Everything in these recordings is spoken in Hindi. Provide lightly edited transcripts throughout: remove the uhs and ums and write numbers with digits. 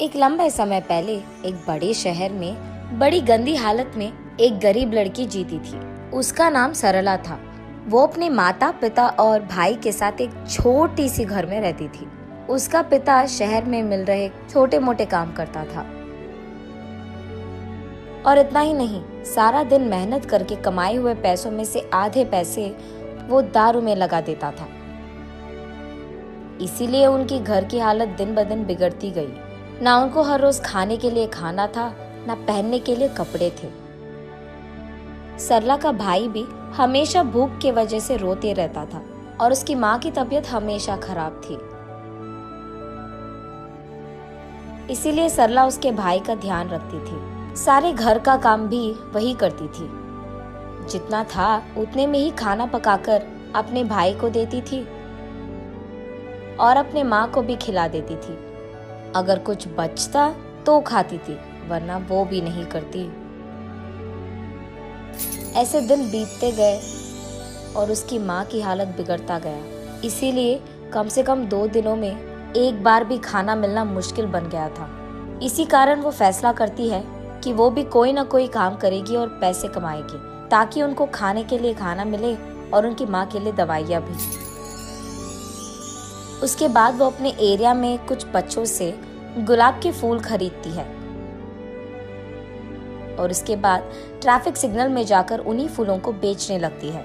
एक लंबे समय पहले एक बड़े शहर में बड़ी गंदी हालत में एक गरीब लड़की जीती थी। उसका नाम सरला था। वो अपने माता पिता और भाई के साथ एक छोटी सी घर में रहती थी। उसका पिता शहर में मिल रहे छोटे मोटे काम करता था और इतना ही नहीं, सारा दिन मेहनत करके कमाए हुए पैसों में से आधे पैसे वो दारू में लगा देता था। इसीलिए उनकी घर की हालत दिन ब दिन बिगड़ती गई। ना उनको हर रोज खाने के लिए खाना था, ना पहनने के लिए कपड़े थे। सरला का भाई भी हमेशा भूख की वजह से रोते रहता था और उसकी माँ की तबीयत हमेशा खराब थी। इसीलिए सरला उसके भाई का ध्यान रखती थी। सारे घर का काम भी वही करती थी। जितना था उतने में ही खाना पकाकर अपने भाई को देती थी और अपने माँ को भी खिला देती थी। अगर कुछ बचता तो खाती थी, वरना वो भी नहीं करती। ऐसे दिन बीतते गए और उसकी माँ की हालत बिगड़ता गया। इसीलिए कम से कम 2 दिनों में एक बार भी खाना मिलना मुश्किल बन गया था। इसी कारण वो फैसला करती है कि वो भी कोई ना कोई काम करेगी और पैसे कमाएगी, ताकि उनको खाने के लिए खाना मिले और उनकी माँ के लिए दवाइयाँ भी। उसके बाद वो अपने एरिया में कुछ बच्चों से गुलाब के फूल खरीदती है और उसके बाद ट्रैफिक सिग्नल में जाकर उन्हीं फूलों को बेचने लगती है।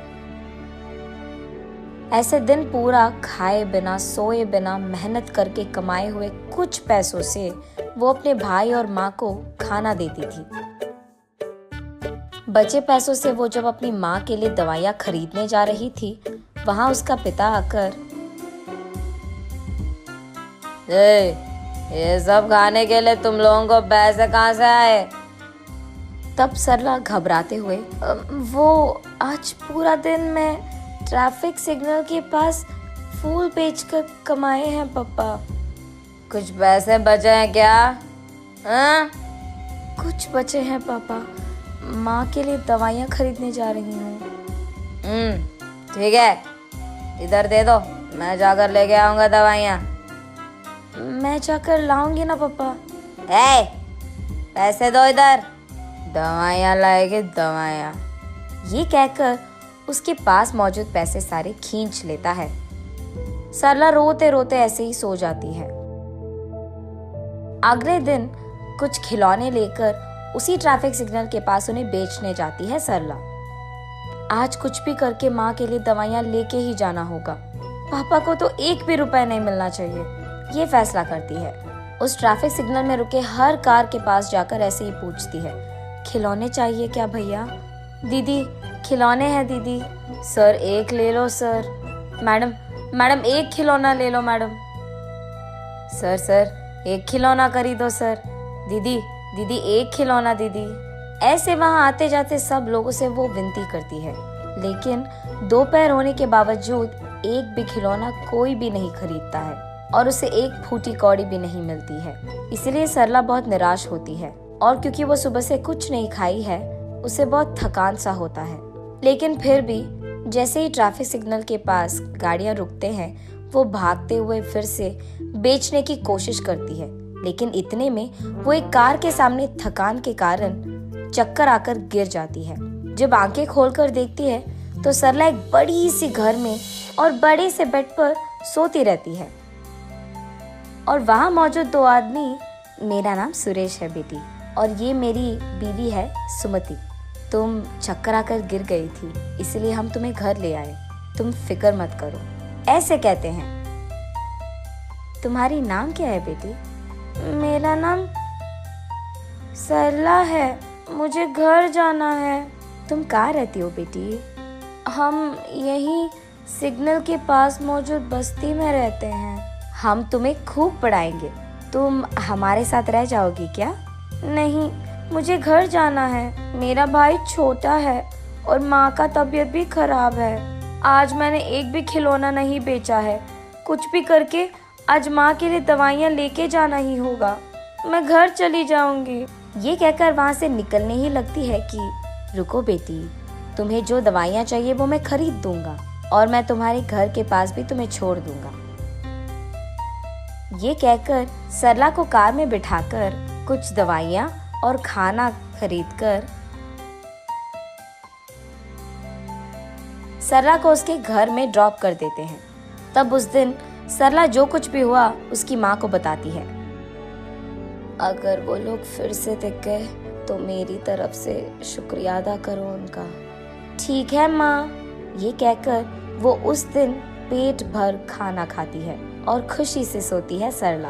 ऐसे दिन पूरा खाए बिना सोए बिना मेहनत करके कमाए हुए कुछ पैसों से वो अपने भाई और माँ को खाना देती थी। बचे पैसों से वो जब अपनी माँ के लिए दवाइयाँ खरीदने जा रही थी, वहां उसका पिता आकर, ये सब खाने के लिए तुम लोगों को पैसे कहाँ से आए? तब सरला घबराते हुए, वो आज पूरा दिन मैं ट्रैफिक सिग्नल के पास फूल बेचकर कमाए हैं पापा। कुछ पैसे बचे हैं क्या? हाँ? कुछ बचे हैं पापा, माँ के लिए दवाइयाँ खरीदने जा रही हूँ। ठीक है, इधर दे दो, मैं जाकर लेके आऊंगा दवाइयाँ। मैं जाकर लाऊंगी ना पापा। पैसे दो इधर, दवाइयाँ लाएगी दवाइयाँ। ये कहकर उसके पास मौजूद पैसे सारे खींच लेता है। सरला रोते रोते ऐसे ही सो जाती है। अगले दिन कुछ खिलौने लेकर उसी ट्रैफिक सिग्नल के पास उन्हें बेचने जाती है सरला। आज कुछ भी करके माँ के लिए दवाइयाँ लेके ही जाना होगा। पापा को तो 1 भी रुपए नहीं मिलना चाहिए, ये फैसला करती है। उस ट्रैफिक सिग्नल में रुके हर कार के पास जाकर ऐसे ही पूछती है, खिलौने चाहिए क्या भैया? दीदी खिलौने हैं दीदी। सर 1 ले लो सर। मैडम 1 खिलौना ले लो मैडम। सर 1 खिलौना खरीदो सर। दीदी 1 खिलौना दीदी। ऐसे वहां आते जाते सब लोगों से वो विनती करती है, लेकिन 2 पैर होने के बावजूद एक भी खिलौना कोई भी नहीं खरीदता है और उसे 1 फूटी कौड़ी भी नहीं मिलती है। इसलिए सरला बहुत निराश होती है और क्योंकि वो सुबह से कुछ नहीं खाई है, उसे बहुत थकान सा होता है। लेकिन फिर भी जैसे ही ट्रैफिक सिग्नल के पास गाड़ियां रुकते हैं, वो भागते हुए फिर से बेचने की कोशिश करती है। लेकिन इतने में वो एक कार के सामने थकान के कारण चक्कर आकर गिर जाती है। जब आंखें खोलकर देखती है तो सरला एक बड़ी सी घर में और बड़े से बेड पर सोती रहती है और वहां मौजूद 2 आदमी, मेरा नाम सुरेश है बेटी और ये मेरी बीवी है सुमति। तुम चक्कर आकर गिर गई थी, इसलिए हम तुम्हें घर ले आए। तुम फिक्र मत करो, ऐसे कहते हैं। तुम्हारी नाम क्या है बेटी? मेरा नाम सरला है, मुझे घर जाना है। तुम कहाँ रहती हो बेटी? हम यही सिग्नल के पास मौजूद बस्ती में रहते हैं। हम तुम्हें खूब पढ़ाएंगे, तुम हमारे साथ रह जाओगी क्या? नहीं, मुझे घर जाना है। मेरा भाई छोटा है और माँ का तबीयत भी खराब है। आज मैंने एक भी खिलौना नहीं बेचा है। कुछ भी करके आज माँ के लिए दवाइयाँ लेके जाना ही होगा। मैं घर चली जाऊंगी। ये कहकर वहाँ से निकलने ही लगती है कि रुको बेटी, तुम्हें जो दवाइयाँ चाहिए वो मैं खरीद दूंगा और मैं तुम्हारे घर के पास भी तुम्हें छोड़ दूंगा। ये कहकर सरला को कार में बिठाकर कुछ दवाइयाँ और खाना खरीदकर सरला को उसके घर में ड्रॉप कर देते हैं। तब उस दिन सरला जो कुछ भी हुआ उसकी माँ को बताती है। अगर वो लोग फिर से दिख गए तो मेरी तरफ से शुक्रिया अदा करो उनका। ठीक है माँ, ये कहकर वो उस दिन पेट भर खाना खाती है और खुशी से सोती है सरला।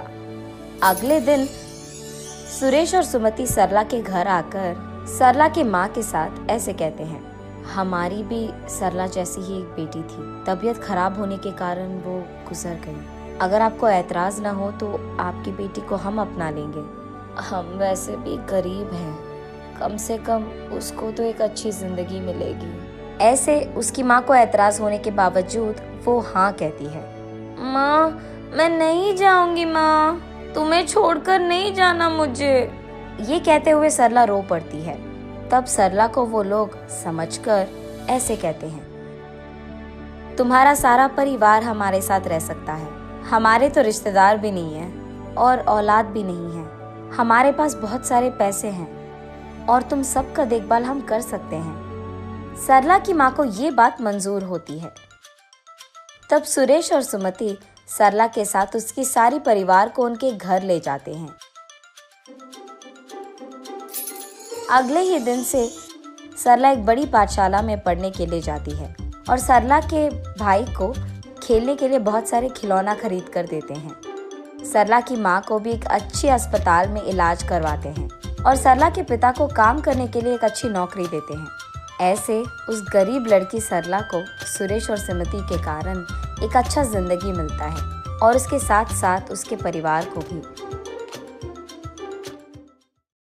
अगले दिन सुरेश और सुमति सरला के घर आकर सरला के माँ के साथ ऐसे कहते हैं, हमारी भी सरला जैसी ही एक बेटी थी, तबीयत खराब होने के कारण वो गुजर गई। अगर आपको ऐतराज न हो तो आपकी बेटी को हम अपना लेंगे। हम वैसे भी गरीब हैं, कम से कम उसको तो एक अच्छी जिंदगी मिलेगी। ऐसे उसकी माँ को ऐतराज होने के बावजूद वो हाँ कहती है। माँ, मैं नहीं जाऊंगी माँ, तुम्हें छोड़कर नहीं जाना मुझे। ये कहते हुए सरला रो पड़ती है। तब सरला को वो लोग समझकर ऐसे कहते हैं, तुम्हारा सारा परिवार हमारे साथ रह सकता है, हमारे तो रिश्तेदार भी नहीं है और औलाद भी नहीं है, हमारे पास बहुत सारे पैसे हैं और तुम सबका देखभाल हम कर सकते हैं। सरला की माँ को ये बात मंजूर होती है। तब सुरेश और सुमति सरला के साथ उसकी सारी परिवार को उनके घर ले जाते हैं। अगले ही दिन से सरला एक बड़ी पाठशाला में पढ़ने के लिए जाती है और सरला के भाई को खेलने के लिए बहुत सारे खिलौना खरीद कर देते हैं। सरला की माँ को भी एक अच्छी अस्पताल में इलाज करवाते हैं और सरला के पिता को काम करने के लिए एक अच्छी नौकरी देते हैं। ऐसे उस गरीब लड़की सरला को सुरेश और सुमति के कारण एक अच्छा जिंदगी मिलता है और उसके साथ साथ उसके परिवार को भी।